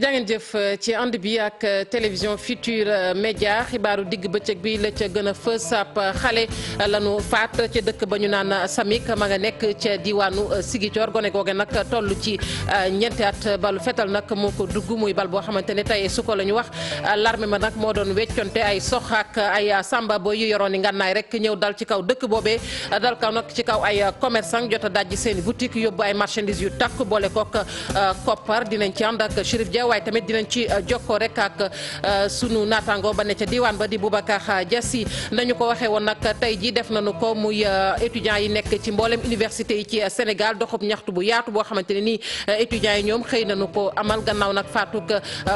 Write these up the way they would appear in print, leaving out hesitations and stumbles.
jàngeen jëf ci ànd bi ak télévision Futurs Médias xibaaru digg bëccëg bi la ca gën a fës ab xale lanu faat ca dëkk ba ñu naan Samik ma nga nekk ca diwaanu Ziguinchor gone googe nag toll ci ñeenti at balu fetal nag moo ko dugg muy bal boo xamante ne tey su ko la ñu wax l'armée ma nag moo doon wecconte ay sox ak ay samba boy yu yoroon i ngànnaay rek ñëw dal ci kaw dëkk boobee dal kaw nag ci kaw ay commerçant jot a dajji seen boutique yóbbu ay marchandises yu takk boole kook koppar dinañ ci ànd ak Chérif Dia waaye tamit dinañ ci jokkoo rek ak sunu naataango ba ne ca diwaan ba di Boubacar Diassi nañu ko waxee woon nag tey ji def nañu ko muy étudiants yi nekk ci mboolem université yi ci Sénégal doxub ñaxtu bu yaatu boo xamante ne nii étudiants yi ñoom xëy nañu ko amal gannaaw nag faatuk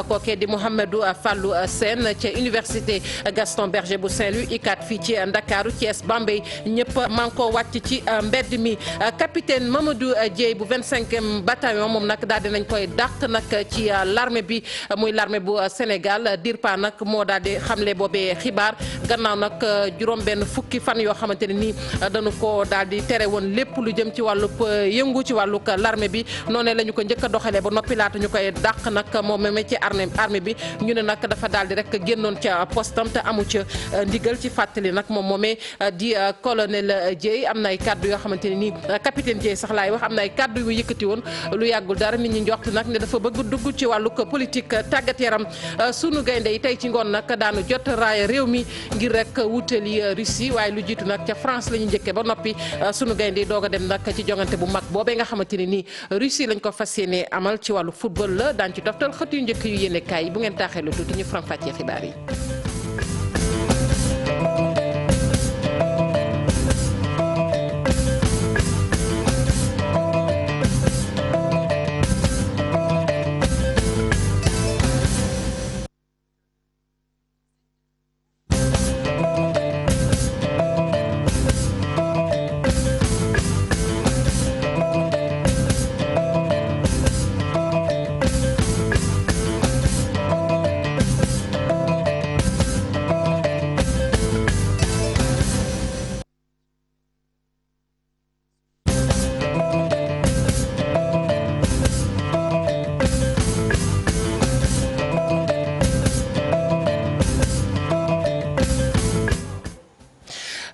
kookee di Mouhamadou Fallou Sène ca université Gaston Berger bu Saint-Louis ICAT fii ci Ndakaaru Thiès Bambey ñëpp man koo wàcc ci mbedd mi capitaine Mamadou Dieye bu 25e bataillon moom nag daal dinañ koy dàq nag ci l'armée bi muy l'armée bu Sénégal DIRPA nag moo daal di xamle boobee xibaar gannaaw nag juróom benn fukki fan yoo xamante ne nii dañu ko daal di tere woon lépp lu jëm ci wàllub yëngu ci wàllug l'armée bi noonu la ñu ko njëkk a doxalee ba noppi laata ñu koy dàq nag moom même ci armée bi ñu ne nag dafa daal di rek génnoon ca postam te amu ca ndigal ci fàttali nag moom moomee di colonel Dieye am na ay kaddu yoo xamante ne nii capitaine Dieye sax laay wax am na ay kaddu yu yëkkati woon lu yàggul dara nit ñi njort nag ne dafa bëgg dugg ci wàllug politique tàggat yaram sunu gaynde yi tey ci ngoon nag daanu jot raaya réew mi ngir rek wutali Russie waaye lu jiitu nag ca France la ñu njëkkee ba noppi sunu gaynde yi doog a dem nag ci jongante bu mag boobee nga xamante ne nii Russie lañ ko fas yéene amal ci wàllu football la daan ci toftal xët yu njëkk yu yéene kaay yi bu ngeen taaxee lu tuuti ñu faram fàccee xibaar yi.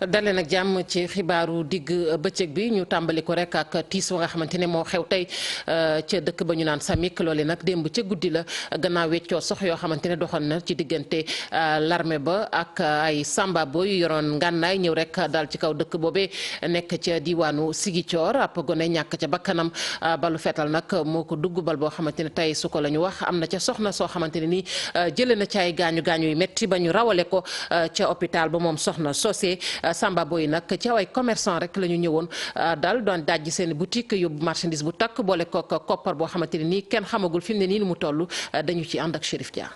dalee nag jàmm ci xibaaru digg bëccëg bi ñu tàmbali ko rek ak tiis wa nga xamante ne moo xew tey ca dëkk ba ñu naan Samik loole nag démb ca guddi la gannaaw weccoo sox yoo xamante ne doxoon na ci diggante l'armée ba ak ay samba boy yu yoroon ngànnaay ñëw rek dal ci kaw dëkk boobee nekk ca diwaanu Ziguinchor ab gone ñàkk ca bakkanam balu fetal nag moo ko dugg bal boo xamante ne tey su ko la ñu wax am na ca soxna soo xamante ne nii jëlee na ci ay gaañu gaañu yu métti ba ñu rawale ko ca hôpital ba moom soxna sosé samba boy nag ci ay commerçant rek la ñu ñëwoon daal doon dajji seen boutique yóbbu marchandise bu takk boole kook koppar boo xamante ne nii kenn xamagul fi mu ne nii nu mu toll dañu ci ànd ak Chérif Dia.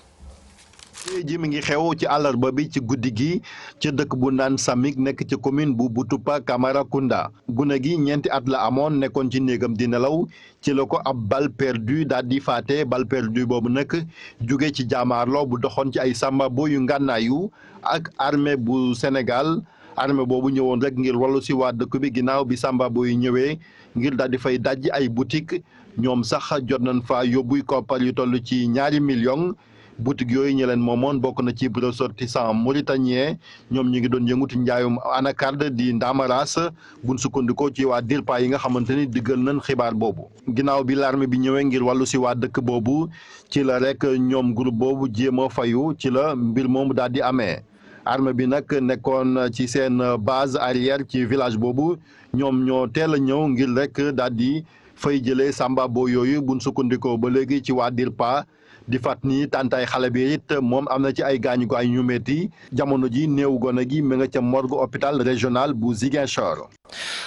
ji mi ngi xew ci àllarba bi ci guddi gi ca dëkk bu naan Samik nekk ci commune bu Boutoupa Camaracounda gune gi ñeenti at la amoon nekkoon ci néegam di nelaw ci la ko ab balle perdue daal di faate balle perdue boobu nag jóge ci jaamaarloo bu doxoon ci ay samba boy yu ngànnaayu ak armée bu Sénégal armée boobu ñëwoon rek ngir wallu si waa dëkk bi ginnaaw bi samba boy ñëwee ngir daal di fay dajji ay boutique ñoom sax jot nañ fa yóbbuy koppar yu toll ci 2 millions boutique yooyu ñu leen moomoon bokk na ci ressortissant mauritanien ñoom ñu ngi doon yënguti njaayum anacarde di ndaamaraas buñ sukkandikoo ci waa DIRPA yi nga xamante ni diggal nañ xibaar boobu ginnaaw bi l'armée bi ñëwee ngir wàllu si waa dëkk boobu ci la rek ñoom groupe boobu jéem a fayu ci la mbir moomu daal di amee armée bi nag nekkoon ci seen base arrière ci village boobu ñoom ñoo teel a ñëw ngir rek daal di fay jëlee samba boy yooyu buñ sukkandikoo ba léegi ci waa DIRPA di fat ni tàntaay xale bi it moom am na ci ay gaañu ñu metti jamono ji néew gone gi mi nga ca morgue hôpital régional bu Ziguinchor.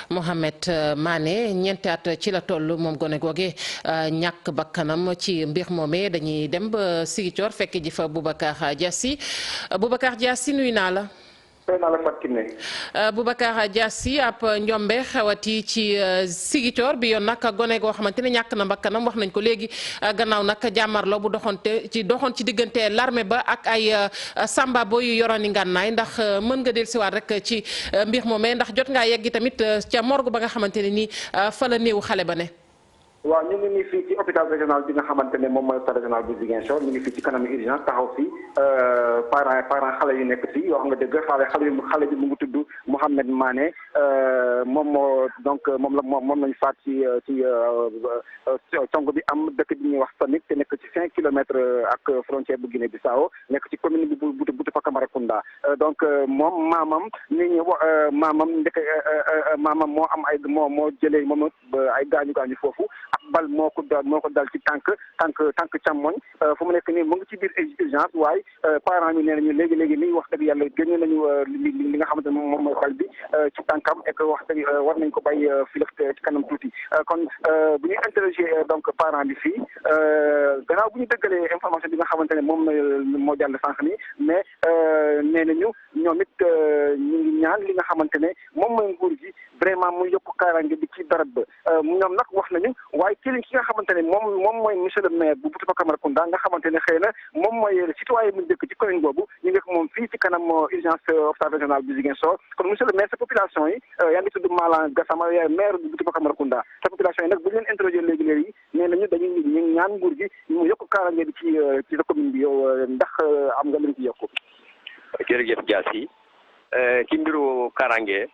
Mohamed Mané ñeenti at ci la toll moom gone googe ñàkk bakkanam ci mbir moomee dañuy dem ba Ziguinchor fekk ji fa Boubacar Diassi nuyu naa la. Boubacar Diassi ab njombe xewati ci Ziguinchor bi yoon nag gone goo xamante ne ñàkk na mbakkanam wax nañ ko léegi gannaaw nag jàmmarloo bu doxoon ci diggante l'armée ba ak ay samba boy yu yoroon i ngànnaay ndax mën nga dellusiwaat rek ci mbir moomee ndax jot ngaa yeggi tamit ca morgue ba nga xamante ne nii fa la néewu xale ba ne. waaw ñu ngi nii fii ci hôpital régional bi nga xamante ne moom mooy hôpital régional bu Ziguinchor ñu ngi fii ci kanam urgence taxaw fii parents xale yu nekk fii yoo xam nga dëgg xale bi mu ngi tudd Mouhamed Mané moom lañu faat ci cong bi am dëkk bi ñuy wax Samik te nekk ci 5 kilomètres ak frontière bu Guinée Bissau nekk ci commune bi bu Boutoupa Camaracounda donc moom maamam nit ñi maamam moo am moo jëlee moom ay gaañu foofu ak bal moo ko dal ci tànk càmmoñ fu mu nekk nii mu ngi ci biir urgence waaye parents yi nee nañu léegi nii wax dëgg yàlla génne nañu li nga xamante ne moom mooy bal bi ci tànkam et que wax dëgg war nañ ko bàyyi fii ci kanam tuuti kon bu ñuy interroger donc parents bi fii gannaaw bu ñu dëggalee information bi nga xamante ne moom moo jàll sànq nii mais nee nañu ñoom it ñu ngi ñaan li nga xamante ne moom mooy nguur gi vraiment mu yokk kaaraange bi ci barab ba ñoom nag wax nañu waaye ki nga xamante ne moom mooy monsieur le maire bu Boutoupa Camaracounda nga xamante ne xëy na moom mooy citoyen mu dëkk ci commune boobu ñu ngi moom fii ci kanam urgence hôpital régional bu Ziguinchor kon monsieur le maire sa population yi yaa ngi tudd Malang Gassama yaay maire bu Boutoupa Camaracounda sa population yi nag bu ñu leen interroger léegi nee nañu ñu ñaan nguur gi mu yokk kaaraange bi ci sa commune bi yow ndax am nga lu ci yokk. jërëjëf Diassi ci mbiru kaaraange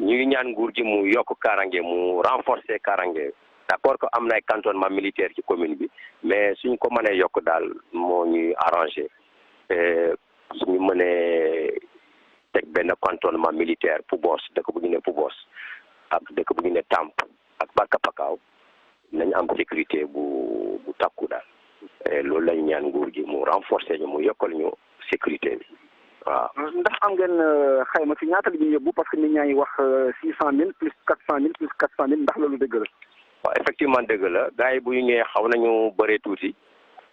ñu ngi ñaan nguur gi mu yokk kaaraange mu renforcer kaaraange d'accord que am na ay cantonnement militaire ci commune bi mais suñ ko mënee yokk daal moo ñuy arrangé suñu mënee teg benn cantonnement militaire Poubos dëkk bu ñu ne Poubos ak dëkk bu ñu ne Tamp ak Barka Pakaaw nañ am sécurité bu takku daal loolu lañ ñaan nguur gi mu renforcer ñu mu yokkal ñu sécurité bi waaw. ndax am ngeen xayma ci ñaata li ñuy yóbbu parce que nit ñaa ngi wax 600 000 plus 400 000 plus 400 000 ndax loolu dëgg la. waaw effectivement dëgg la gars yi bu ñu ñëwee xaw nañu bëree tuuti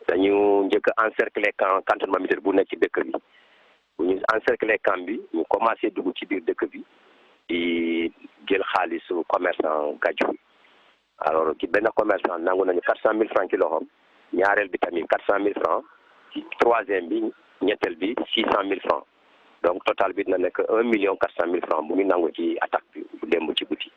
dañu njëkk a encercler cantonnement militaire bu nekk ci dëkk bi bu ñu encercler camp bi ñu commencé dugg ci biir dëkk bi di jël xaalisu commerçant gàjju alors ci benn commerçant nangu nañu 400 000 francs ci loxoom ñaareel bi tamit 400 000 francs ci troisième bi ñetteel bi 600 000 francs donc total bi dina nekk 1 400 000 francs bu ñu nangu ci attaque bi bu démb ci guddi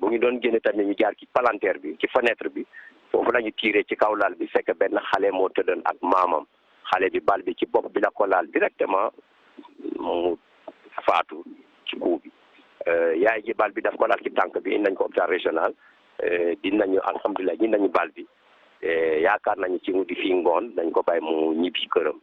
bu ñu doon génne tamit ñu jaar ci palanteer bi ci fenêtre bi foofu la ñu tiré ci kaw laal bi fekk benn xale moo tëddoon ak maamam xale bi bal bi ci bopp bi la ko laal directement mu faatu ci coup bi yaay ji bal bi daf ko laal ci tànk bi indi nañ ko hôpital régional dinañu alhamdulilah ñi nañu bal bi yaakaar nañu ci mu di fii ngoon dañ ko bàyyi mu ñibbi këram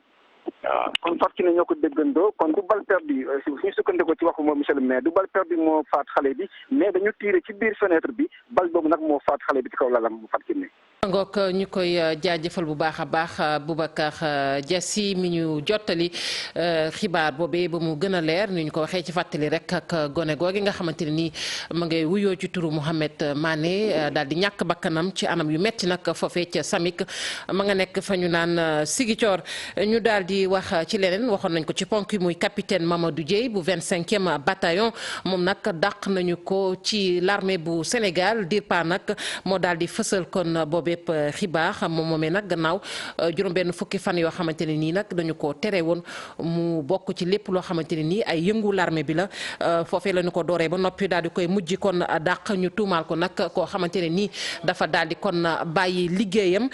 waaw. kon fàttali ne ñoo ko déggandoo kon du bal perdu suñu sukkandikoo ci waxu moom monsieur le maire du bal perdu moo faat xale bi mais dañu tiire ci biir fenêtre bi bal boobu nag moo faat xale bi ci kaw lalam bu fàttali ne. ngook ñu koy jaajëfal bu baax a baax Boubacar Diassi mi ñu jottali xibaar boobee ba mu gën a leer ni ñu ko waxee ci fàttali rek ak gone googi nga xamante ne nii ma ngay wuyoo ci turu Mouhamed Mané daal di ñàkk bakkanam ci anam yu metti nag foofee ca Samik ma nga nekk fa ñu naan Ziguinchor ñu daal di wax ci leneen waxoon nañ ko ci ponk yi muy capitaine Mamadou Dieye bu 25e bataillon moom nag dàq nañu ko ci l'armée bu Sénégal DIRPA nag moo daal di fësal kon boobu bépp xibaar moom moomee nag gannaaw juróom-benn fukki fan yoo xamante ne nii nag dañu ko tere woon mu bokk ci lépp loo xamante ne nii ay yëngu l'armée bi la foofee la ñu ko dooree ba noppi daal di koy mujj kon dàq ñu tuumaal ko nag koo xamante ne nii dafa daal di kon bàyyi liggéeyam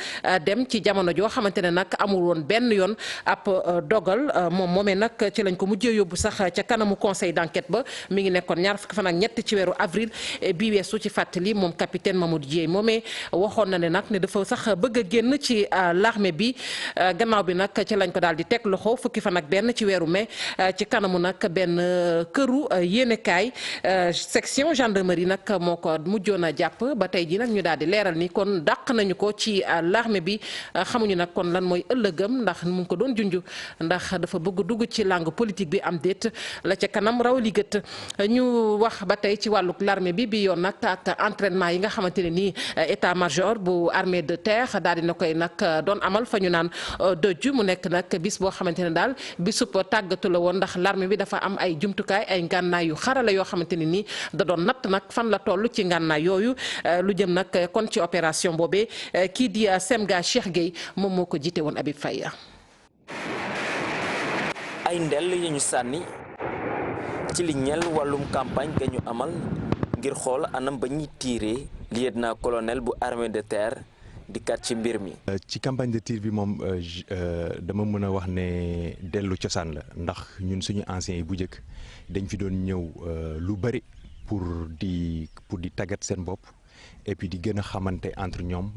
dem ci jamono joo xamante ne nag amul woon benn yoon ab dogal moom moomee nag ci lañ ko mujjee yóbbu sax ca kanamu conseil d'enquête ba mi ngi nekkoon ñaar fukki fan ak ñett ci weeru avril bi weesu ci fàttali moom capitaine Mamadou Dieye moomee waxoon na ne nag ne dafa sax bëgg a génn ci l'armée bi gannaaw bi nag ci lañ ko daal di teg loxo fukki fan ak benn ci weeru mai ci kanamu nag benn këru yéenekaay section gendarmerie nag moo ko mujjoon a jàpp ba tey ji nag ñu daal di leeral ni kon dàq nañu ko ci l'armée bi xamuñu nag kon lan mooy ëllëgam ndax mu ngi ko doon junj ndax dafa bëgg dugg ci langue politique bi am déet la ca kanam raw li gët ñu wax ba tey ci wàlluk l'armée bi yoon nag ak entraînement yi nga xamante ne nii état major bu armée de terre daal dina koy nag doon amal fa ñu naan dëju mu nekk nag bis boo xamante ne daal bisub tàggatu la woon ndax l'armée bi dafa am ay jumtukaay ay ngànnaay yu xarala yoo xamante ne nii da doon natt nag fan la toll ci ngànnaay yooyu lu jëm nag kon ci opération boobee kii di Semga Cheikh Gueye moom moo ko jiite woon Habib Faye. ay ndel yu ñu sànni ci li ñeel wàllum campagne ga ñu amal ngir xool anam ba ñuy tiiree lieutenant colonel bu armée de terre di kat ci mbir mi. ci campagne de tir bi moom dama mën a wax ne dellu cosaan la ndax ñun suñu anciens yi bu njëkk dañ fi doon ñëw lu bari pour di tàggat seen bopp et puis di gën a xamante entre ñoom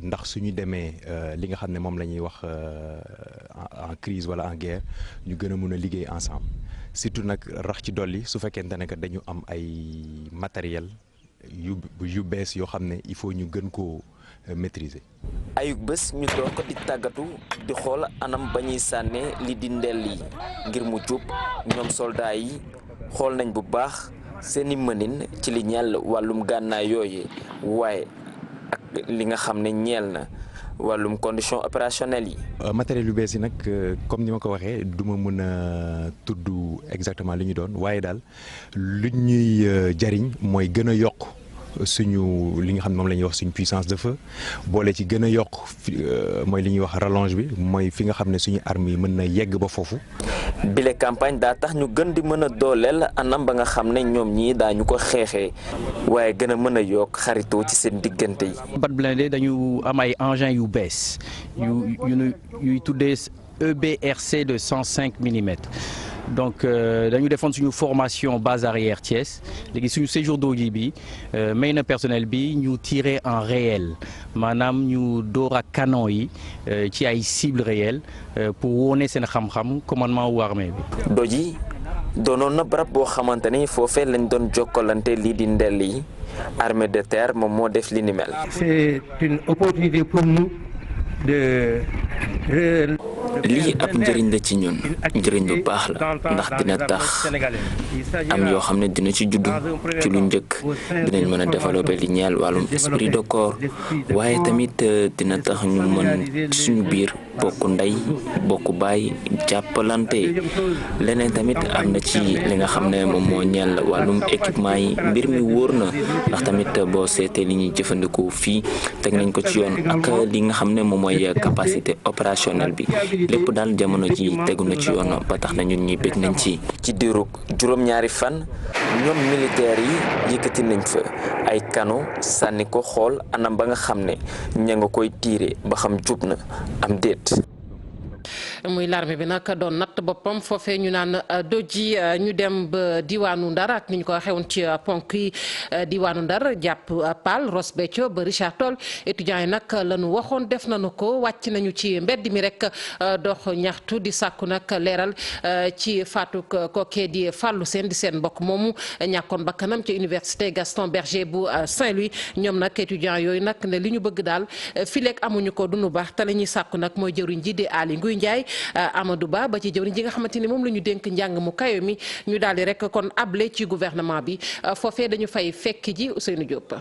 ndax suñu demee li nga xam ne moom la ñuy wax en crise wala en guerre ñu gën a mën a liggéey ensemble surtout nag rax ci dolli su fekkente ne que dañu am ay matériel yu bees yoo xam ne il faut ñu gën koo maîtriser. ayuk bés ñu door ko di tàggatu di xool anam ba ñuy sànnee li di ndell yi ngir mu jub ñoom soldat yi xool nañ bu baax seeni mënin ci li ñeel wàllum gànnaay yooyu waaye ak li nga xam ne ñeel na wàllum condition opérationnelle yi. matériel yu bees yi nag comme ni ma ko waxee du ma mën a tudd exactement li ñu doon waaye daal lu ñuy jariñ mooy gën a yokk suñu li nga xam ne moom la ñuy wax suñu puissance de feu boole ci gën a yokk mooy li ñuy wax rallonge bi mooy fi nga xam ne suñu armes yi mën na yegg ba foofu. bile campagne daa tax ñu gën di mën a dooleel anam ba nga xam ne ñoom ñii daañu ko xeexee waaye gën a mën a yokk xaritoo ci seen diggante yi. bat blindé dañu am ay engins yu bees yuy tuddee EBRC de 105 millimètres. donc dañu defoon suñu formation base arrière Thiès léegi suñu séjour d'Oji bi may na personnel bi ñu tirer en réel maanaam ñu door ak canon yi ci ay cibles réelles pour wone seen xam-xam commandement wu armée bi. Doji doonoon na barab boo xamante ni foofee lañ doon jokkalante lii di ndell yi armée de terre moom moo def li ni mel. C'est une opportunité pour nous de. lii ab njëriñ la ci ñun njëriñ bu baax la ndax dina tax am yoo xam ne dina ci juddu ci lu njëkk dinañ mën a développer li ñeel wàllum esprit de corps waaye tamit dina tax ñu mën suñu biir bokk ndey bokk baay jàppalante leneen tamit am na ci li nga xam ne moom moo ñeel wàllum équipement yi mbir mi wóor na ndax tamit boo seetee li ñuy jëfandikoo fii teg nañ ko ci yoon ak li nga xam ne moom mooy capacité opérationnelle bi lépp daal jamono ji tegu na ci yoon ba tax na ñun ñi bëgg nañ ci diirug juróom-ñaari fan ñoom militaires yi yëkkati nañ fa ay canon sànni ko xool anam ba nga xam ne ña nga koy tiire ba xam jub na am déet. muy l'armée bi nag doon natt boppam foofee ñu naan Doji ñu dem ba diwaanu Ndar ak ni ñu ko waxee woon ci ponk yi diwaanu Ndar jàpp Pal Ross Béthio ba Richard Toll étudiants yi nag lañu waxoon def nañu ko wàcc nañu ci mbedd mi rek dox ñaxtu di sàkku nag leeral ci faatu kookee di Fallou Sène di seen mbokk moomu ñàkkoon bakkanam ci université Gaston Berger bu Saint-Louis ñoom nag étudiants yooyu nag ne li ñu bëgg daal fileek amuñu ko duñu baax te la ñuy sàkku nag mooy jëwriñ ji di Aly Ngouille Ndiaye Amadou Ba ba ci jëwriñ ji nga xamante ni moom la ñu dénk njàng mu kayo mi ñu daal di rek kon able ci gouvernement bi foofee dañu fay fekk ji Ousseynou Diop.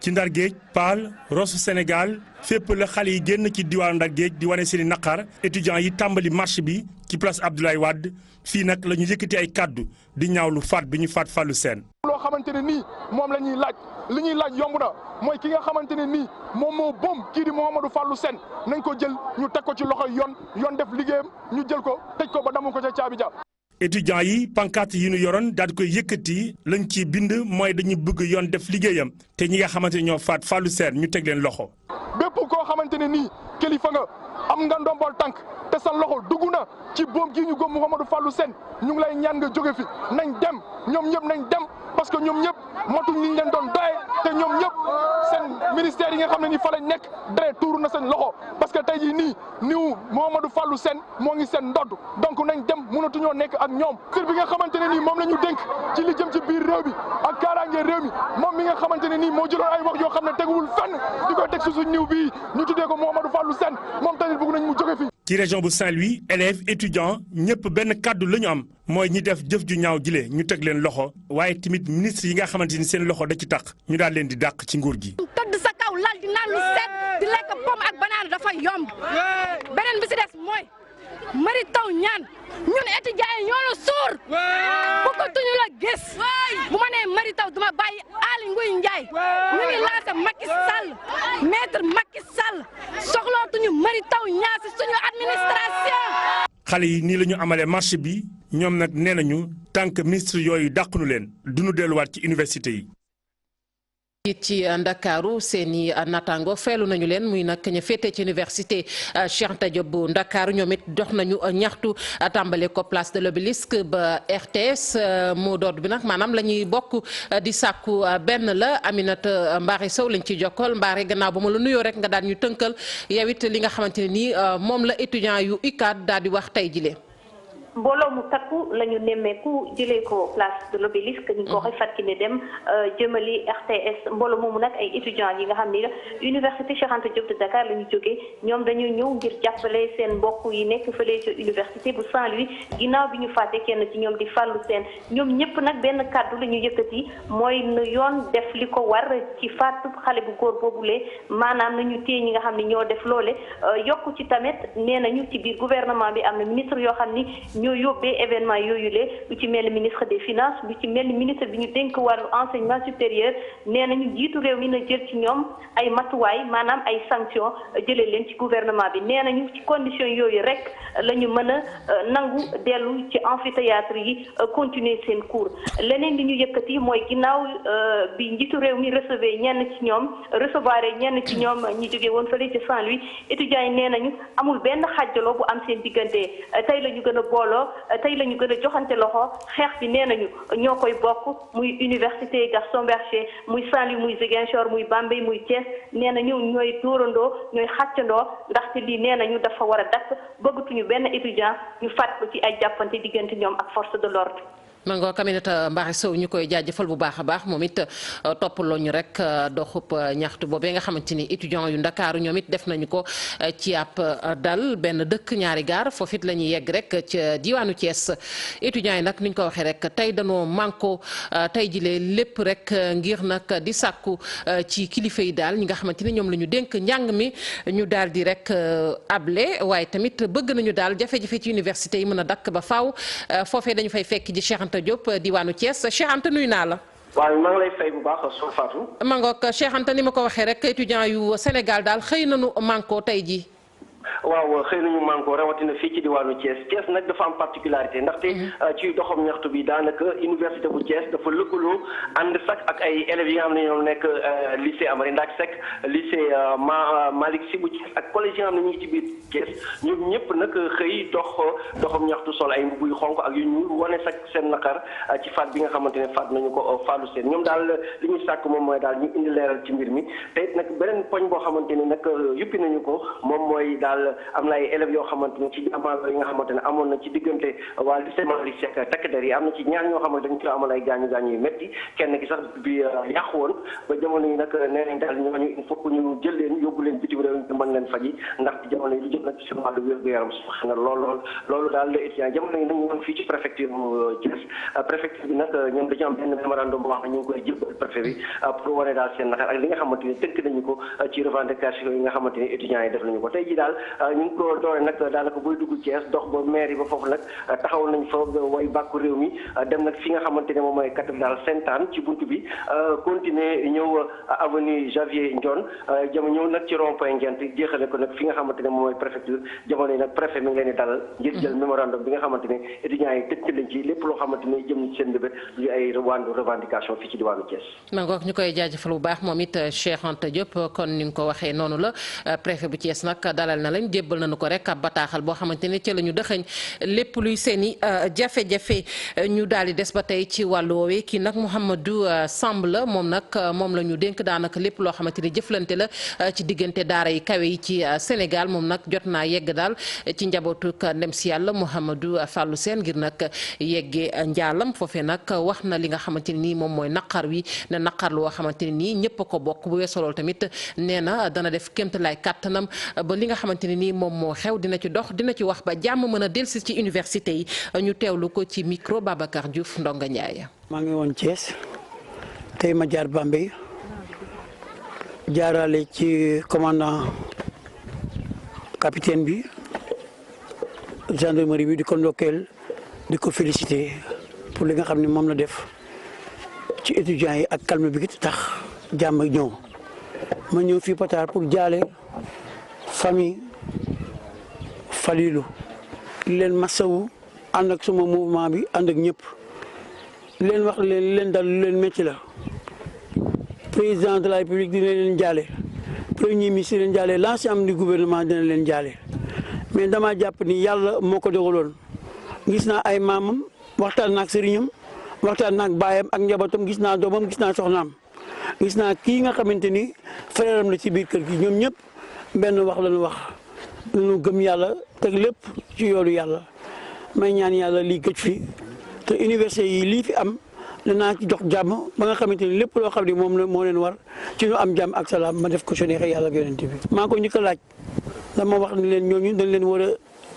ci Ndar Géej Paal Rosso Sénégal fépp la xale yi génn ci diwaanu Ndar Géej di wane seeni naqar étudiants yi tàmbali marche bi ci place Abdoulaye Wade fii nag la ñu yëkkati ay kaddu di ñaawlu faat bi ñu faat Fallou Sène. loo xamante ne nii moom la ñuy laaj li ñuy laaj yomb na mooy ki nga xamante ne nii moom moo boom kii di Mouhamadou Fallou Sène nañ ko jël ñu teg ko ci loxoy yoon def liggéeyam ñu jël ko tëj ko ba damu ko ca caabi ja. étudiants yi pancarte yi ñu yoroon daal di koy yëkkati lañ ci bind mooy dañu bëgg yoon def liggéeyam te ñi nga xamante ne ñoo faat Fallou Sène ñu teg leen loxo. bépp koo xamante ne nii kilifa nga am nga ndombol tànk te sa loxo dugg na ci boom gii ñu góom Mouhamadou Fallou Sène ñu ngi lay ñaan nga jóge fi nañ dem ñoom ñëpp nañ dem parce que ñoom ñëpp motuñ liñ leen doon doye te ñoom ñëpp seen ministère yi nga xam ne ni fa lañ nekk dara tuuru na seen loxo parce que tey jii nii niw Mouhamadou Fallou Sène moo ngi seen ndodd donc nañ dem mënatuñoo nekk ak ñoom sir bi nga xamante ne nii moom la ñu dénk ci li jëm ci biir réew mi ak kaaraange réew mi moom mi nga xamante ne nii moo jëloon ay wax yoo xam ne teguwul fenn di koy teg suñu niw bii ñu tuddee ko Mouhamadou Fallou Sène moom tamit bëgg nañ mu jóge fi. ci région bu Saint-Louis élèves étudiants ñëpp benn kàddu la ñu am mooy ñi def jëf ju ñaaw jile ñu teg leen loxo waaye tamit ministre yi nga xamante ni seen loxo da ci tax ñu daal leen di dàq ci nguur gi. tëdd sa kaw lal di naan lu set di lekk pomme ak banane dafa yomb beneen bi si des mooy Mary Teuw Niane ñun étudiants yi ñoo la suur bëggatuñu la gis bu ma nee Mary Teuw duma bàyyi Aly Ngouille Ndiaye ñu ngi lancé Macky Sall maître Macky Sall soxla bëggatuñu Mary Teuw Niane ci suñu administration. xale yi nii la ñu amalee marché bi ñoom nag nee nañu tant que ministre yooyu dàqunu leen duñu delluwaat ci université yi. ci Ndakaaru seeni natango feelu nañu leen muy nag ñu féete ci université Cheikh Anta Diop bu Ndakaaru ñoom it dox nañu ñaxtu tàmbale ko place de l'Obélisque ba RTS mot d'ordre bi nag maanaam la ñuy bokk di sàkku benn la Aminata Mbaare Sow lañ ci jokkal Mbaare gannaaw ba ma la nuyoo rek nga daan ñu tënkal yow it li nga xamante ne nii moom la étudiant yu UCAD daal di wax tey jile. mbooloo mu takku la ñu nemmeeku jëlee ko place de l'Obélisque ñu ko waxee fàttali ne dem jëmali RTS mbooloo moomu nag ay étudiants yi nga xam ni université Cheikh Anta Diop de Dakar la ñu jógee ñoom dañu ñëw ngir jàppale seen mbokk yi nekk fële ca université bu Saint-Louis ginnaaw bi ñu fàtte kenn ci ñoom di Fallou Sène ñoom ñëpp nag benn kàddu la ñu yëkkati mooy nu yoon def li ko war ci faatu xale bu góor boobule maanaam nañu téye ñi nga xam ne ñoo def loole yokku ci tamit nee nañu ci biir gouvernement bi am na ministre yoo xam ni ñoo yóbbee événement yooyu le lu ci mel ni ministre des finances lu ci mel ni ministre bi ñu dénk wàllu enseignement supérieur nee nañu jiitu réew mi na jël ci ñoom ay matuwaay maanaam ay sanctions jëlee leen ci gouvernement bi nee nañu ci condition yooyu rek la ñu mën a nangu dellu ci amphithéâtre yi continuer seen cours leneen li ñu yëkkati mooy ginnaaw bi njiitu réew mi recevoir ñenn ci ñoom ñi jógee woon fële ci Saint-Louis étudiants yi nee nañu amul benn xàjjaloo bu am seen diggante tey la ñu gën a booloo tey la ñu gën a joxante loxo xeex bi nee nañu ñoo koy bokk muy université Gaston Berger muy Saint-Louis muy Ziguinchor muy Bambey muy Thiès nee nañu ñooy dóorandoo ñooy xàccandoo ndaxte lii nee nañu dafa war a dakk bëggatuñu benn étudiant ñu faat ko ci ay jàppante diggante ñoom ak force de l'ordre. Mango Aminata Mbaare Sow ñu koy jaajëfal bu baax a baax moom it toppaloo ñu rek doxub ñaxtu boobee nga xamante ni étudiants yu Ndakaaru ñoom it def nañu ko ci ab dal benn dëkk ñaari gaar foofu it la ñuy yegg rek ca diwaanu Thiès étudiants yi nag ni ñu ko waxee rek tey danoo manko tey jilee lépp rek ngir nag di sàkku ci kilifa yi daal ñi nga xamante ni ñoom la ñu dénk njàng mi ñu daal di rek able waaye tamit bëgg nañu daal jafe-jafe ci université yi mën a dakk ba faaw foofee dañu fay fekk ji Cheikh Anta Diop diwaanu Thiès Cheikh Anta nuyu naa la. waaw maa ngi lay fay bu baax Sow Fatou. Mangook Cheikh Anta ni ma ko waxee rek étudiants yu Sénégal daal xëy nañu manko tey jii. waaw xëy nañu manko rawatina fii ci diwaanu Thiès Thiès nag dafa am particularité ndaxte ci doxam ñaxtu bi daanaka université bu Thiès dafa lëkkaloo ànd sax ak ay élèves yi nga xam ne ñoom nekk lycée Amary Ndack Seck lycée Malick Sy bu Thiès ak collège yi nga xam ne ñu ngi ci biir Thiès ñoom ñëpp nag xëy doxam ñaxtu sol ay mbubb yu xonk ak yu ñuul wane sax seen naqar ci faat bi nga xamante ne faat nañu ko Fallou Sène ñoom daal li ñu sàkk moom mooy daal ñu indi leeral ci mbir mi te it nag beneen poñ boo xamante ne nag yuppi nañu ko moom mooy daal am na ay élèves yoo xamante ne ci jàmbaar yi nga xamante ne amoon na ci diggante waa lycée Malick Seck takk der yi am na ci ñaar ñoo xamante dañu ci amoon ay gaañu-gaañu yu métti kenn ki sax bi yàqu woon ba jamono yi nag nee nañ daal ñooñu il faut que ñu jël leen yóbbu leen bitim réew ñu mën leen faji ndax ci jamono yi lu jëm nag ci seen wàllu wér-gu-yaram sax na loolu daal étudiant jamono yi nag ñu woon fii ci préfecture Thiès préfecture bi nag ñoom dañu am benn mémorandum boo xam ne ñu ngi koy jébbal préfet bi pour wane daal seen naqar ak li nga xamante ne tënk nañu ko ci revendication yi nga xamante ne étudiants yi def nañu ko tey ji daal ñu ngi ko doore nag daanaka booy dugg Thiès dox ba maire yi ba foofu nag taxaw nañ fa way bàkku réew mi dem nag fi nga xamante ne moom mooy cathédrale Sainte-Anne ci buntu bi continuer ñëw avenue Javier Ndione ñëw nag ci rond-point Ngent jeexale ko nag fi nga xamante ne moom mooy préfecture jamono yi nag préfet mi ngi leen di dalal ngir jël mémorandum bi nga xamante ne étudiants yi tënk lañ ci lépp loo xamante ne jëm ci seen mbébét lu ay wàllu revendication fii ci diwaanu Thiès. Mangook ñu koy jaajëfal bu baax moom it Cheikh Anta Diop kon ni nga ko waxee noonu la préfet bu Thiès nag dalal na lañ jébbal nañu ko rek ab bataaxal boo xamante ne ci la ñu dëxëñ lépp luy seeni jafe-jafe ñu daal di des ba tey ci wàllu woowee kii nag Mouhamadou Samb la moom nag moom la ñu dénk daanaka lépp loo xamante ni jëflante la ci diggante daara yi kawe yi ci Sénégal moom nag jot naa yegg daal ci njabootu ndem si yàlla Mouhamadou Fallou Sène ngir nag yeggee njaalam foofee nag wax na li nga xamante ni nii moom mooy naqar wi ne naqar lu woo xamante ni nii ñëpp a ko bokk bu weesoo loolu tamit nee na dana def kéemtalaay kàttanam ba li nga xamante ni nii moom moo xew dina ci dox dina ci wax ba jàmm mën a dellusi ci université yi ñu teewlu ko ci micro Babacar Diouf Ndonga Ndiaye. maa ngi woon Thiès tey ma jaar Bambey jaarale ci commandant capitaine bi gendarmerie bi di ko ndokkeel di ko féliciter pour li nga xam ne moom la def ci étudiants yi ak calme bi tax jàmm ñëw ma ñëw fii Patar pour jaale famille Falilou leen masawu ànd ak suma mouvement bi ànd ak ñëpp leen wax leen dal lu leen métti la président de la république dina leen jaale premier ministre leen jaale l'ensemble du gouvernement dina leen jaale mais dama jàpp ni yàlla moo ko dogaloon gis naa ay maamam waxtaan naak sëriñam waxtaan naak baayam ak njabootam gis naa doomam gis naa soxnaam gis naa kii nga xamante ni frère am la ci biir kër gi ñoom ñëpp benn wax la ñu wax ñu gëm yàlla teg lépp ci yoonu yàlla may ñaan yàlla lii gëj fi te université yi lii fi am danaa ci jox jàmm ba nga xamante ni lépp loo xam ne moom la moo leen war ci ñu am jàmm ak salaam ma def ko su neexee yàlla ak yonent bi maa ko njëkk a laaj dama wax ni leen ñooñu dañ leen war a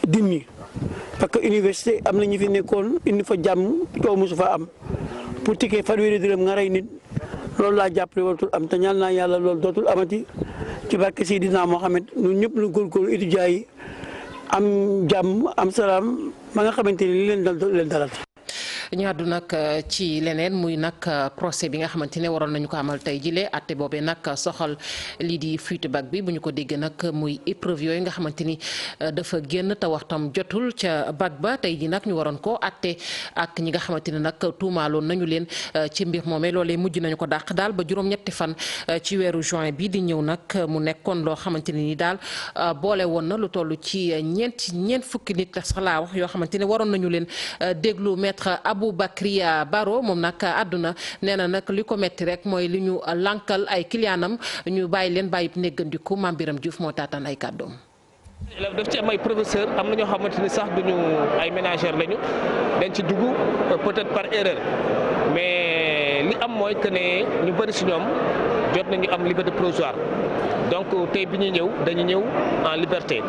dimmi parce que université am na ñu fi nekkoon indi fa jàmm coow mosu fa am pour tikkee fanweeri dërëm nga rey nit loolu laa jàppale waratul am te ñaan naa yàlla loolu dootul amati ci barke Seydina Mohamed ñun ñëpp lu góorgóorlu étudiants yi am jàmm am salaam ba nga xamante ni li leen dalal. ñu àddu nag ci leneen muy nag procès bi nga xamante ne waroon nañu ko amal tey jile àtte boobee nag soxal lii di fuite bac bi bu ñu ko déggee nag muy épreuve yooyu nga xamante ni dafa génn te waxtam jotul ca bac ba tey ji nag ñu waroon ko àtte ak ñi nga xamante ne nag tuumaaloon nañu leen ci mbir moomee loolee mujj nañu ko dàq daal ba juróom-ñetti fan ci weeru juin bi di ñëw nag mu nekkoon loo xamante ne ni daal boole woon na lu toll ci ñeent fukki nit sax laa wax yoo xamante ne waroon nañu leen déglu maître Aboubacry Baro moom nag àdduna nee na nag li ko metti rek mooy li ñu lankal ay clientam ñu bàyyi leen bàyyi néggandiku Mame Biram Diouf moo taataan ay kàddoom. daf ci am ay professeur am na ñoo xamante ni sax duñu ay ménagères lañu dañ ci dugg peut-être par erreur mais li am mooy que ne ñu bëri si ñoom jot nañu am liberté provisoire donc tey bi ñuy ñëw dañu ñëw en liberté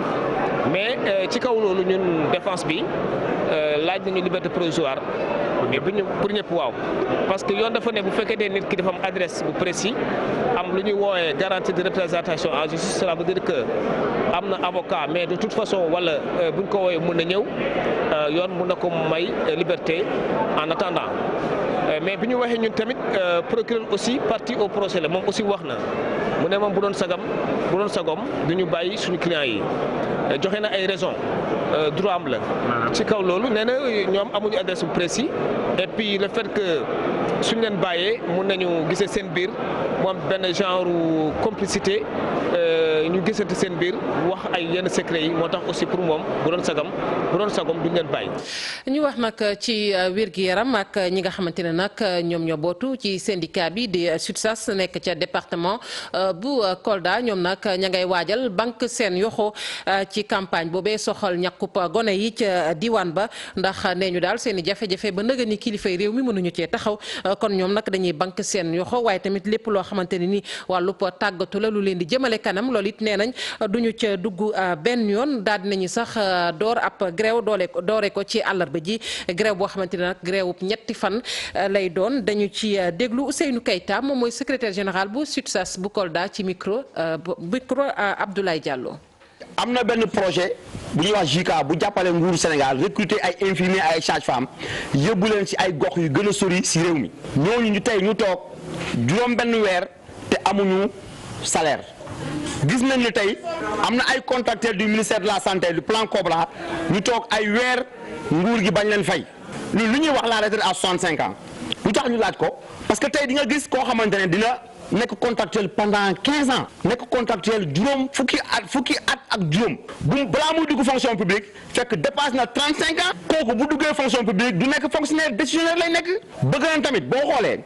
mais ci kaw loolu ñun défense bi laaj nañu liberté provisoire mais bu ñu pour ñëpp waaw parce que yoon dafa ne bu fekkee ne nit ki dafa am adresse bu précis am lu ñuy woowee garantie de représentation en justice cela veut dire que am na avocat mais de toute façon wala bu ñu ko woowee mën na ñëw yoon mën na ko may liberté en attendant mais bi ñu waxee ñun tamit procureur aussi partie au procès la moom aussi wax na mu ne moom bu doon sagom du ñu bàyyi suñu clients yi joxe na ay raisons droit am la. ci kaw loolu nee na ñoom amuñu adresse bu précis et puis le fait que suñ leen bàyyee mun nañu gisee seen biir mu am benn genre complicité ñu gisante seen biir wax ay yenn secret yi moo tax aussi pour moom bu doon sagom duñ leen bàyyi. ñu wax nag ci wér-gu-yaram ak ñi nga xamante ne nag ñoom ñoo bootu ci syndicat bi di SUTSAS nekk ca département bu Kolda ñoom nag ña ngay waajal banque seen yoxo ci campagne boobee soxal ñàkkub gone yi ca diwaan ba ndax nee ñu daal seen i jafe-jafe ba nëga ni kilifay réew mi mënuñu cee taxaw kon ñoom nag dañuy banque seen yoxo waaye tamit lépp loo xamante ne ni wàllub tàggatu la lu leen di jëmale kanam loolu it nee nañ duñu ca dugg benn yoon daal dinañu sax door ab grève doore ko ci àllarba ji grève boo xamante ne nag grève ñetti fan lay doon dañu ci déglu Ousseynou Keita moom mooy secrétaire général bu SUTSAS bu Kolda ci micro Abdoulaye Diallo. am na benn projet bu ñuy wax JICA bu jàppale nguuru Sénégal recruter ay infirmiers ay sages-femmes yóbbu leen ci ay gox yu gën a sori ci réew mi ñooñu ñu tey ñu toog juróom benn weer te amuñu salaire gis nañ ne tey am na ay contracteurs du ministère de la santé du plan Cobra ñu toog ay weer nguur gi bañ leen fay lu ñuy wax la retraite à 65 ans lu tax ñu laaj ko parce que tey di nga gis koo xamante ne dina nekk contractuel pendant 15 ans nekk contractuel fukki at ak juróom balaa muy dugg fonction publique fekk dépasse na 35 ans kooku bu duggee fonction publique du nekk fonctionnaire décisionnaire lay nekk bëgg nañ tamit boo xoolee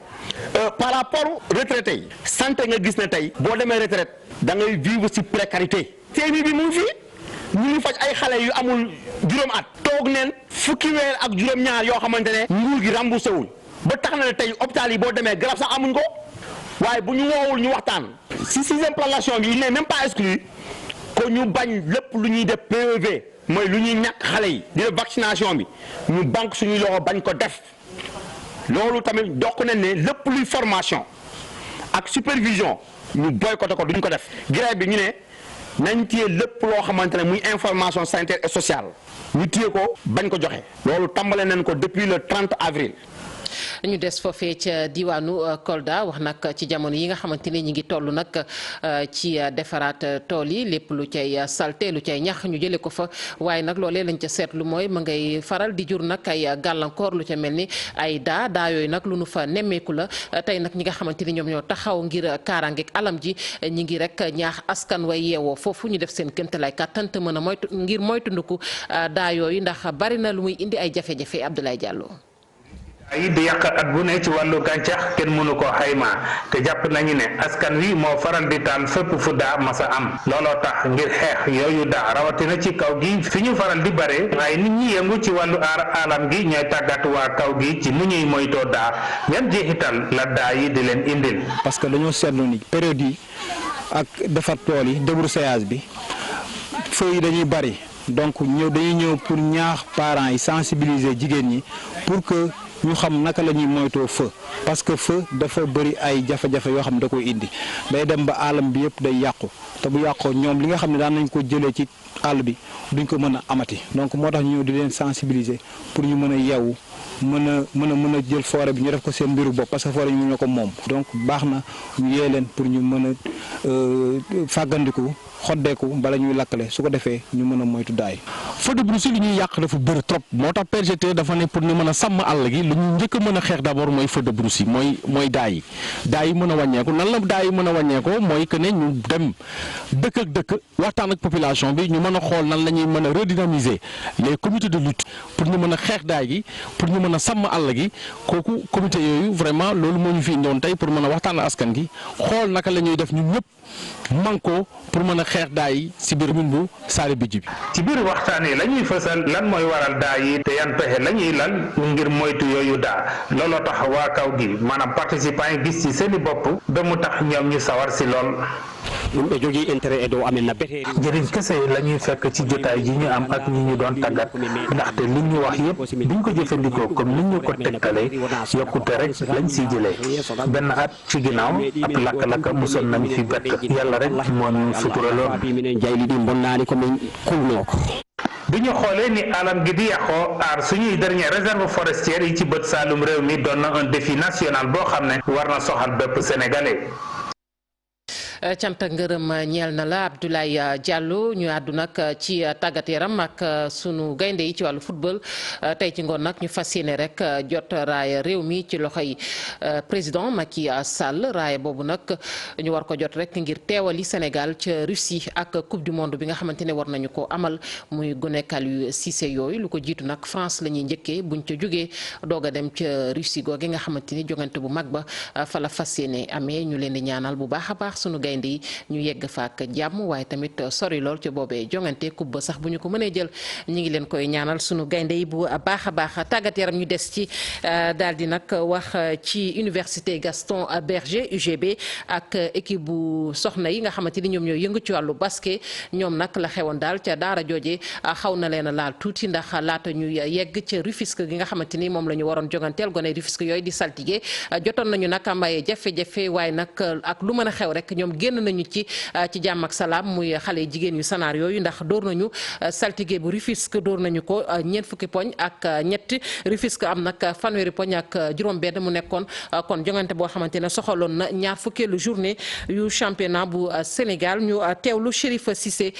par rapport retraité yi santé nga gis ne tey boo demee retraite da ngay vivre ci précarité TMI bi mu ngi fii ñu ngi faj ay xale yu amul juróom at toog neen fukki weer ak juróom-ñaar yoo xamante ne nguur gi remboursé wul ba tax na ne tey hôpital yi boo demee garab sax amuñ ko waaye bu ñu woowul ñu waxtaan si sixième plan d'action bi il n'est même pas exclu que ñu bañ lépp lu ñuy def PEV mooy lu ñuy ñàkk xale yi di def vaccination bi ñu banque suñuy loxo bañ ko def loolu tamit dokk nañ ne lépp luy formation ak supervision ñu boycotté ko duñ ko def grève bi ñu ne nañ téye lépp loo xamante ne muy information sanitaire et sociale ñu téye ko bañ ko joxe loolu tàmbale nañ ko depuis le 30 avril ñu des foofee ca diwaanu Kolda wax nag ci jamono yi nga xamante ni ñi ngi toll nag ci defaraat tool yi lépp lu cay salte lu cay ñax ñu jëlee ko fa waaye nag loolee lañ ca seetlu mooy ma ngay faral di jur nag ay gàllankoor lu ca mel ni ay daa yooyu nag lu nu fa nemmeeku la tey nag ñi nga xamante ni ñoom ñoo taxaw ngir kaaraangeeg alam ji ñi ngi rek ñaax askan way yeewoo foofu ñu def seen kéemtalaay kàttan te mën a moytu ngir moytundiku daa yooyu ndax bari na lu muy indi ay jafe-jafe Abdoulaye Diallo. yi di yàq at bu ne ci wàllu gàncax kenn mënu ko xayma te jàpp nañu ne askan wi moo faral di taal fépp fu daa masa am looloo tax ngir xeex yooyu daa rawatina ci kaw gi fi ñu faral di bare waaye nit ñi yëngu ci wàllu aar alam gi ñooy tàggat waa kaw gi ci nu ñuy moytoo daa yan jeexital la daa yi di leen indil. parce que dañoo seetlu ni période yi ak defar tool yi débroussaillage bi feu yi dañuy bari donc dañuy ñëw pour ñaax parents yi sensibiliser jigéen ñi pour que ñu xam naka la ñuy moytoo feu parce que feu dafa bëri ay jafe-jafe yoo xam ne da koy indi day dem ba alam bi yëpp day yàqu te bu yàqoo ñoom li nga xam ne daan nañ ko jëlee ci àll bi duñ ko mën a amati donc moo tax ñu di leen sensibiliser pour ñu mën a yeewu mën a jël forêt bi ñu def ko seen mbiru bopp parce que forêt ñu ñoo ko moom donc baax na ñu yee leen pour ñu mën a fàggandiku xoddeeku bala ñuy lakkale su ko defee ñu mën a moytu daay. feu de brousse li ñuy yàq dafa bëri trop moo tax PRGT dafa ne pour ñu mën a sàmm àll gi lu ñu njëkk a mën a xeex d'abord mooy feu de brousse yi mooy daay yi mën a wàññeeku nan la daay yi mën a wàññeekoo mooy que ne ñu dem dëkk ak dëkk waxtaan ak population bi ñu mën a xool nan la ñuy mën a redynamiser les comités de lutte pour ñu mën a xeex daay gi pour ñu mën a sàmm àll gi kooku comité yooyu vraiment loolu moo ñu fi indoon tey pour mën a waxtaan ak askan gi xool naka la ñuy def ñun ñëpp manko pour mën a xeex daa yi si biir commune bu Saly Bijji bi. ci biir waxtaan yi la ñuy fësal lan mooy waral daa yi te yan pexe la ñuy lal ngir moytu yooyu daa looloo tax waa kaw gi maanaam participants yi gis ci seeni bopp ba mu tax ñoom ñu sawar si lool. yimɓe jogii intérêt e dow amen na beteeri njëriñ kese la ñuy fekk ci jotaay ji ñu am ak ñi ñu doon tàggat ndaxte li ñu wax yëpp biñ ko jëfandikoo comme ni ñu ko tegtalee yokkute rek lañ siy jëlee benn at ci ginnaaw ab lakk-lakk mosoon nañ fi bett yàlla rek moo ñu suturaloon. bi ñu xoolee ni alam gi di yàqoo aar suñuy dernière réserve forestière yi ci bët saalum réew mi doon na un défi national boo xam ne war na soxal bépp sénégalais. cant ak ngërëm ñeel na la Abdoulaye Diallo ñu àddu nag ci tàggat yaram ak sunu gaynde yi ci wàllu football tey ci ngoon nag ñu fas yéene rek jot raaya réew mi ci loxoy président Macky Sall raaya boobu nag ñu war ko jot rek ngir teewali Sénégal ca Russie ak coupe du monde bi nga xamante ne war nañu ko amal muy gonekal yu Cissé yooyu lu ko jiitu nag France la ñuy njëkkee buñ ca jógee doog a dem ca Russie googe nga xamante ni jongante bu mag ba fa la fas yéene amee ñu leen di ñaanal bu baax a baax sunu gaynde yi ñu yegg fa ak jàmm waaye tamit sori lool ci boobee jongante coupe ba sax bu ñu ko mënee jël ñi ngi leen koy ñaanal sunu gaynde yi bu baax a baax tàggat yaram ñu des ci daal di nag wax ci université Gaston Berger UGB ak équipe bu soxna yi nga xamante ni ñoom ñoo yëngu ci wàllu basket ñoom nag la xewoon daal ca daara jooje xaw na leen a laal tuuti ndax laata ñu yegg ca Rufisque gi nga xamante ni moom la ñu waroon jonganteel gone Rufisque yooyu di saltige jotoon nañu nag am ay jafe-jafe waaye nag ak lu mën a xew rek ñoom génn nañu ci jàmm ak salaam muy xale jigéen yu sanaar yooyu ndax door nañu saltige bu Rufisque door nañu ko ñeent fukki poñ ak ñett Rufisque am nag fanweeri poñ ak juróom-benn mu nekkoon kon jongante boo xamante ne soxaloon na ñaar fukkeelu journée yu championnat bu Sénégal ñu teewlu Chérif Cissé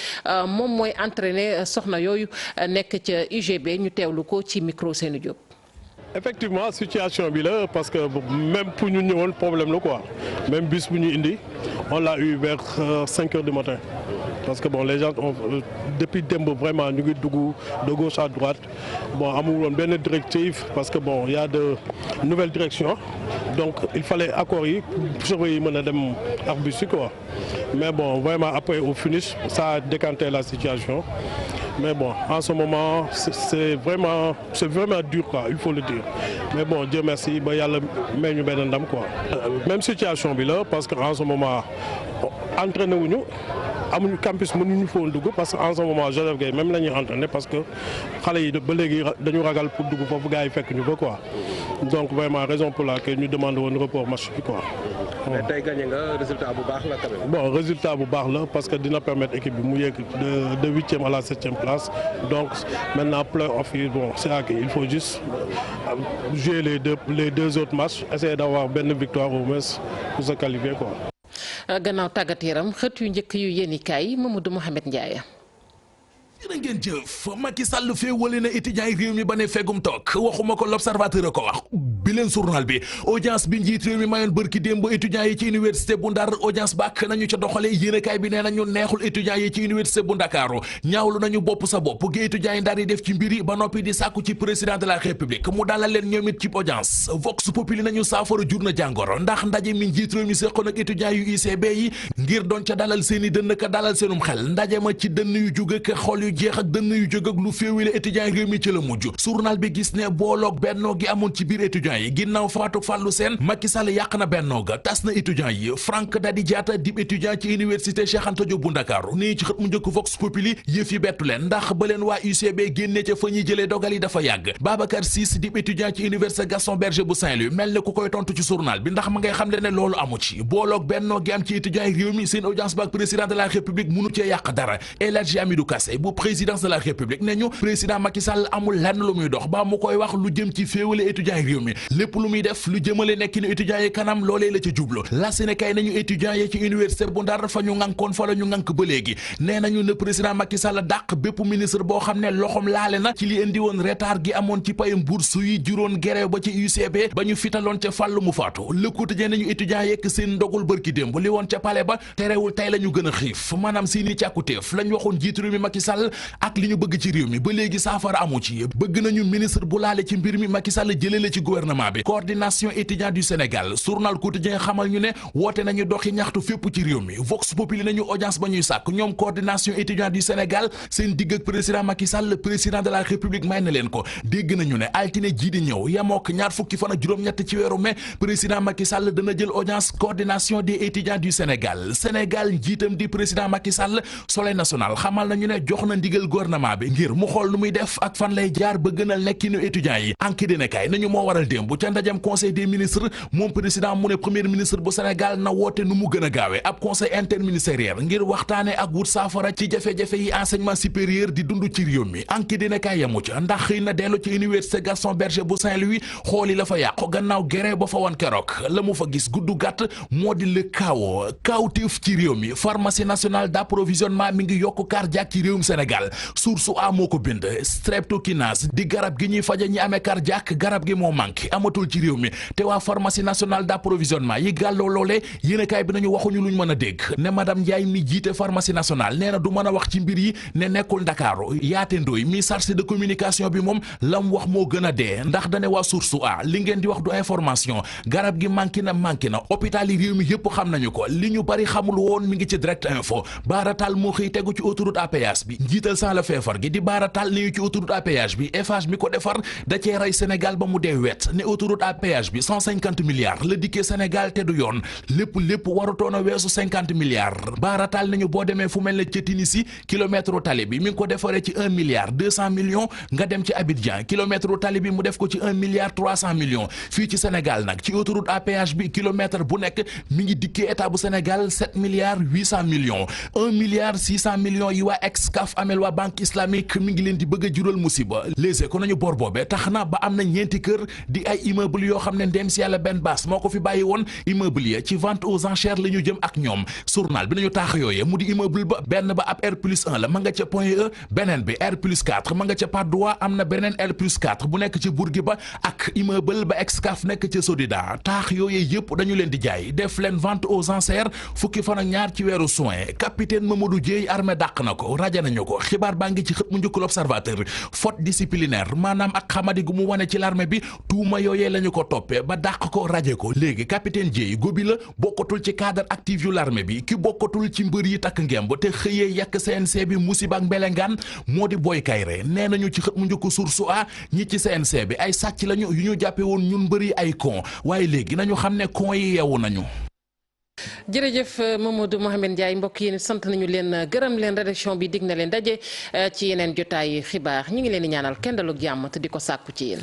moom mooy entraîné soxna yooyu nekk ca UGB ñu teewlu ko ci micro Seynou Diop. Effectivement situation bi la parce que même pour ñu ñëwoon problème la quoi même bus bu ñu indi on l'a eu vers 5 heures du matin parce que bon les gens ont depuis démb vraiment ñu ngi dugg de gauche à droite bon amul woon benn directive parce que bon il y a de nouvelles directions donc il fallait accords yi chauffeurs yi mën a dem ak bus yi quoi mais bon vraiment après au finish ça a décanté la situation. Mais bon, en ce moment, c'est vraiment dur, quoi, il faut le dire. Mais bon, Dieu merci, bah, y a le même ndam, quoi. Même situation, là, parce qu'en ce moment, entraînez-nous. amuñu campus mënuñu fa woon dugg parce que en ce moment Joseph Gueye même la ñuy entraîné parce que xale yi ba léegi dañu ragal pour dugg foofu gars yi fekk ñu fa quoi donc vraiment raison pour laquelle ñu demande woon report match bi quoi. mais tey gagné nga résultat bu baax la quand même. bon résultat bu baax la parce que dina permettre équipe bi mu yegg de 8e à la 7e place donc maintenant play-off yi bon c'est acquis il faut juste jouer les deux autres matchs essayer d'avoir benn victoire au moins pour se qualifier quoi. gannaaw tàggat yaram xët yu njëkk yu yéenikaay Mamadou Mohamed Ndiaye. jërë ngeen jëf Macky Sall féewale na étudiants yi réew mi ba ne feggum toog waxuma ko l'observateur a ko wax bi leen journal bi audience bi njiit réew mi mayoon bërki démb étudiants yi ci université bu Ndar audience bak nañu ca doxale yéenekaay bi nee nañu neexul étudiants yi ci université bu Ndakaaru ñaawlu nañu bopp sa bopp gi étudiants yi Ndar yi def ci mbiri ba noppi di sàkku ci président de la république mu dalal leen ñoom it ci audience vox populi nañu saafara jur na jàngoro ndax ndaje mi njiit réew mi séqoon ak étudiants yu UCB yi ngir doon ca dalal seeni dënn ka dalal seenum xel ndaje ma ci dënn yu jóg ak xol yu jeex ak dënn yu jóg ak lu féewile étudiants yi réew mi ci la mujj journal bi gis ne booloog bennoo gi amoon ci biir étudiants yi ginnaaw faatu Fallou Sène Macky Sall yàq na bennoo ga tas na étudiants yi Franck Dadi Diatta dib étudiant ci université Cheikh Anta Diop bu Ndakaaru nii ci xët mu njëkk Vox Populi yëf yi bettu leen ndax ba leen waa UCB génne ca fa ñuy jëlee dogal yi dafa yàgg Babacar Ciss dib étudiant ci université Gaston Berger bu Saint-Louis mel ne ku koy tontu ci journal bi ndax ma ngay xam le ne loolu amu ci booloog bennoo gi am ci étudiants yi réew mi seen audience ba ak président de la république mënu cee yàq dara El Hadji Amidou Kassé bu présidence de la république ne ñu président Macky Sall amul lenn lu muy dox ba mu koy wax lu jëm ci féewale étudiants yi réew mi lépp lu muy def lu jëmale nekki ni étudiants yi kanam loolee la ca jublu la Sénégal nañu étudiants yi ci université bu Ndar fa ñu ngànkoon fa la ñu ngànk ba léegi nee nañu ne président Macky Sall dàq bépp ministre boo xam ne loxom laale na ci li indi woon retard gi amoon ci payum bourse yi juróon grève ba ci UCB ba ñu fitaloon ca fàllu mu faatu Le Quotidien nañu étudiants yekk seen ndogul bërki démb li woon ca palais ba terewul tey la ñu gën a xiif maanaam seeni càkkutéef lañ waxoon jiitu réew mi Macky Sall ak li ñu bëgg ci réew mi ba léegi saafara amu ci bëgg nañu ministre bu laale ci mbir mi Macky Sall jëlee la ci gouvernement bi coordination étudiant du Sénégal journal Quotidien xamal ñu ne woote nañu doxi ñaxtu fépp ci réew mi Vox Populi nañu audience ba ñuy sàkk ñoom coordination étudiant du Sénégal seen digg ak président Macky Sall président de la République may na leen ko dégg nañu ne altine jii di ñëw yamook ñaar fukki fan ak juróom-ñett ci weeru mai président Macky Sall dana jël audience coordination des étudiants du Sénégal njiitam di président Macky Sall Soleil national xamal nañu ne jox na ndigal gouvernement bi ngir mu xool nu muy def ak fan lay jaar ba gënal nekkinu étudiants yi enquête dina kay nañu moo waral démb ca ndajam conseil des ministres moom président mu ne premier ministre bu Sénégal na woote nu mu gën a gaawee ab conseil interministériel ngir waxtaane ak wut saafara ci jafe-jafe yi enseignement supérieur di dund ci réew mi enquête dina kay yamu ca ndax xëy na dellu ci université Gaston Berger bu Saint-Louis xooli la fa yàqu gannaaw grève ba fa woon keroog la mu fa gis guddu gàtt moo di le kaawteef ci réew mi pharmacie nationale d'approvisionnement mi ngi yokk cardiaque ci réewum Sénégal source a moo ko bind streptokinase di garab gi ñuy faja ñi amee cardiaque garab gi moo manqué amatul ci réew mi te waa pharmacie nationale d'approvisionnement yi gàlloo loolee yéenekaay bi nañu waxuñu luñ mën a dégg ne madame Ndiaye mi jiite pharmacie nationale nee na du mën a wax ci mbir yi ne nekkul Ndakaaru Yaate Ndoy mi chargé de communication bi moom lam wax moo gën a dee ndax dane waa source a li ngeen di wax du information garab gi manqué na hôpital yi réew mi yëpp xam nañu ko li ñu bari xamul woon mi ngi ci direct info baaratal moo xëy tegu ci autoroute à péage bi njiital sans la feefar gi di baaratal ni ñu ci autoroute à péage bi Eiffage mi ko defar da cee rey Sénégal ba mu dee wet ne autoroute à péage bi 150 milliards la dikkee Sénégal te du yoon lépp warutoon a weesu 50 milliards baaratal nañu boo demee fu mel ne ca Tunisie kilomètre tali bi mi ngi ko defaree ci 1 milliard 200 millions nga dem ci Abidjan kilomètre tali bi mu def ko ci 1 milliard 300 millions fii ci Sénégal nag ci autoroute à péage bi kilomètre bu nekk mi ngi dikkee état bu Sénégal 7 milliards 800 millions 1 milliard 600 millions yi waa Excaf amel waa banque islamique mi ngi leen di bëgg a jural musiba léegi ko nañu bor boobee tax na ba am na ñeenti kër di ay immeuble yoo xam ne ndem si yàlla benn baas moo ko fi bàyyi woon immeuble yi ci vente aux enchères la ñu jëm ak ñoom journal bi nañu taax yooyee mu di immeuble ba benn ba ab R+1 la ma nga ca Point E beneen bi R+4 ma nga ca Patte d'Oie am na beneen R+4 bu nekk ci Bourguiba ak immeuble ba Excaf nekk ca Sodida taax yooyee yëpp dañu leen di jaay def leen vente aux enchères fukki fan ak ñaar ci weeru juin capitaine Mamadou Dieye armée dàq na ko raja nañu ko xibaar baa ngi ci xët mu njëkk l'Observateur faute disciplinaire maanaam ak xamadi gu mu wane ci l'armée bi tuuma yooyee la ñu ko toppee ba dàq ko raje ko léegi capitaine Dieye gobi la bokkatul ci cadre actif yu l'armée bi ki bokkatul ci mbër yi takk ngemb te xëyee yàq CNC bi musiba ak mbelengaan moo di Boy Kayre nee nañu ci xët mu njëkk Source A ñi ci CNC bi ay sàcc lañu yu ñu jàppe woon ñun mbër yi ay con waaye léegi nañu xam ne con yi yeewu nañu. jërëjëf Mamadou Mohamed Ndiaye mbokk yi sant nañu leen gërëm leen rédaction bi dig na leen daje ci yeneen jotaay xibaar ñi ngi leen di ñaanal kenn dalug jàmm te di ko sàkku ci yéen.